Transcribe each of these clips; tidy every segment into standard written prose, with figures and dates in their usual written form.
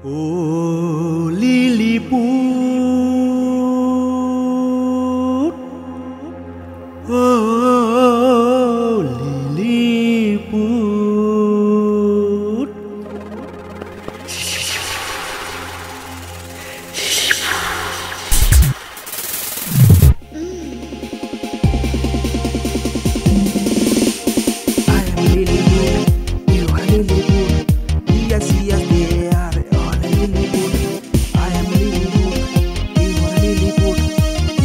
Oh, Lilliput. Oh, Lilliput. I am Lilliput. You are Lilliput. Yes, yes, they are all Lilliput. I am Lilliput. You are Lilliput.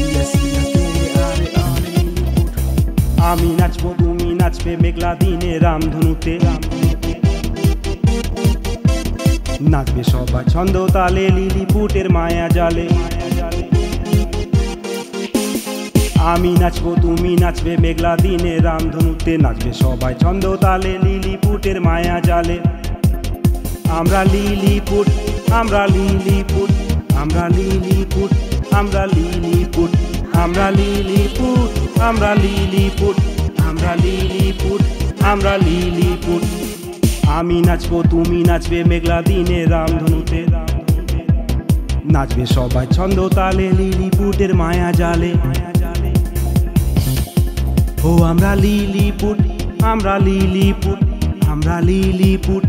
Yes, yes, they are all Lilliput. আমি নাচবো তুমি নাচবে মেঘলা দিনে রামধনুতে নাচবে সবাই ছন্দ তালে লিলিপুটের মায়া জালে আমি নাচবো তুমি নাচবে মেঘলা দিনে রামধনুতে নাচবে সবাই ছন্দ তালে লিলিপুটের মায়া জালে আমরা লিলিপুট আমরা লিলিপুট আমরা লিলিপুট আমরা লিলিপুট আমরা লিলিপুট আমরা লিলিপুট আমরা লিলিপুট আমরা লিলিপুট আমি নাচবো তুমি নাচবে মেঘলা দিনে রামধনুতে নাচবে সবাই ছন্দ তালে লিলিপুটের মায়া জালে ও আমরা লিলিপুট আমরা লিলিপুট আমরা লিলিপুট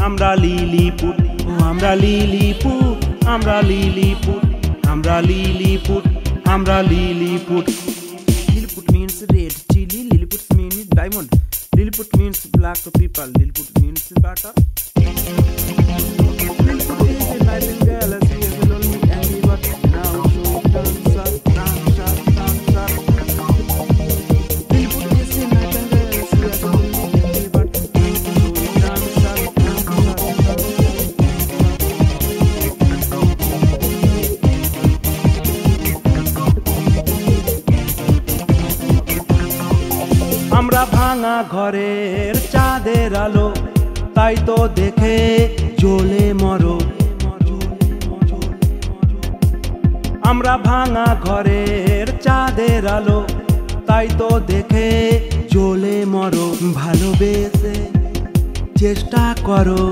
আমরা লিলিপুট ও আমরা লিলিপুট আমরা লিলিপুট আমরা লিলিপুট আমরা lilliput Lilliput means red chili, Lilliput means diamond, Lilliput means black people, Lilliput means butter. Lilliput is a nightingale, she is a lonely angry bird. Now so dance up, dance up, dance up. Lilliput is a nightingale, she is a lonely angry bird. Now so dance up, dance up, dance up. আমরা ভাঙা ঘরের চাঁদের আলো তাই তো দেখে জ্বলে মরো আমরা ভাঙা ঘরের চাঁদের আলো তাই তো দেখে জ্বলে মরো ভালোবেসে চেষ্টা করো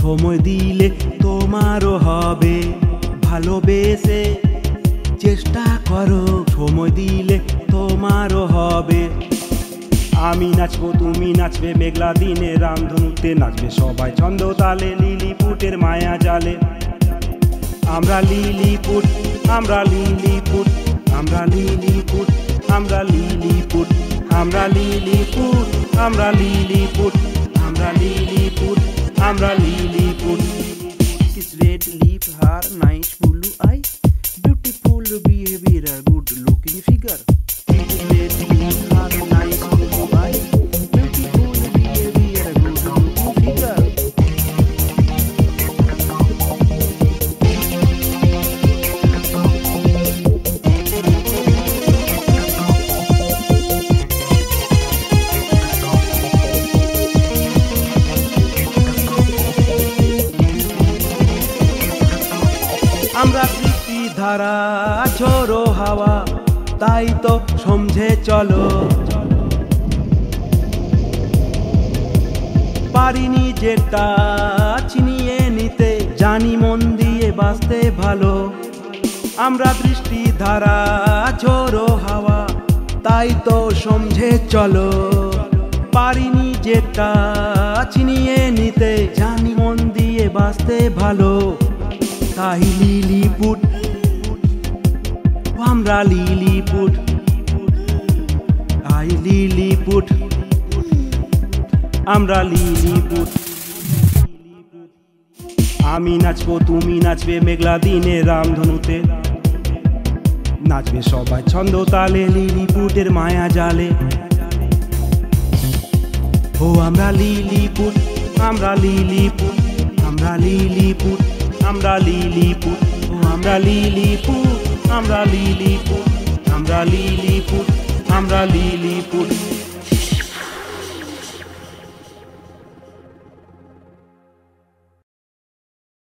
সময় দিলে তোমারও হবে ভালোবেসে চেষ্টা করো সময় দিলে তোমারও হবে আমি নাচবো তুমি নাচবে মেঘলা দিনে রামধনুতে নাচবে সবাই ছন্দ তালে লিলিপুটের মায়া জালে আমরা লিলিপুট আমরা লিলিপুট আমরা লিলিপুট আমরা লিলিপুট আমরা লিলিপুট আমরা লিলিপুট আমরা লিলিপুট আমরা lilliput His red lip, her nice blue eye, beautiful behavior, good looking figure. His red lip, her nice blue eye, beautiful behavior, good looking figure. আমরা বৃষ্টি ধারা ঝোড়ো হাওয়া তাই তো সমঝে চলো পারিনি যেটা চিনিয়ে নিতে জানি মন দিয়ে বাঁচতে ভালো আমরা বৃষ্টি ধারা ঝোড়ো হাওয়া তাই তো সমঝে চলো পারিনি যেটা চিনিয়ে নিতে জানি মন দিয়ে বাঁচতে ভালো তাই লিলিপুট আমরা লিলিপুট আই লিলিপুট আমরা লিলিপুট আমি নাচবো তুমি নাচবে মেঘলা দিনে রামধনুতে নাচবে সবাই ছন্দ তালে লিলিপুটের মায়া জালে ও আমরা লিলিপুট আমরা লিলিপুট আমরা লিলিপুট আমরা লিলিপুট ও আমরা লিলিপুট আমরা লিলিপুট আমরা লিলিপুট আমরা লিলিপুট